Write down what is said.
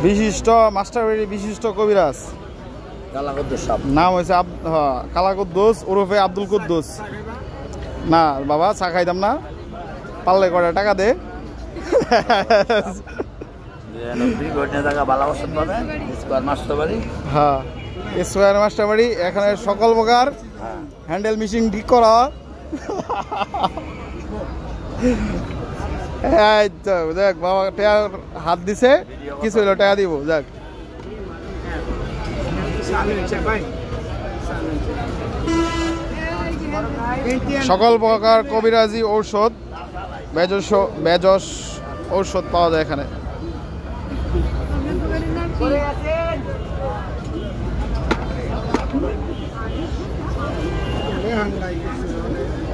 বিশিষ্ট মাস্টারবাড়ি বিশিষ্ট কবিরাজ নাম হয়েছে কালা কুদ্দুস ওরফে আব্দুল কুদ্দুস। না বাবা চা খাইতাম না, পারলে কটা টাকা দে। হ্যাঁ স্কোয়ার মাস্টারবাড়ি, এখানে সকল প্রকার হ্যান্ডেল মেশিন ঠিক করা। দেখ বাবা টাকা হাত দিছে, কিছু হইলো টাকা দিব। যাক সকল প্রকার কবিরাজি ঔষধ, বেজস ঔষধ পাওয়া যায় এখানে।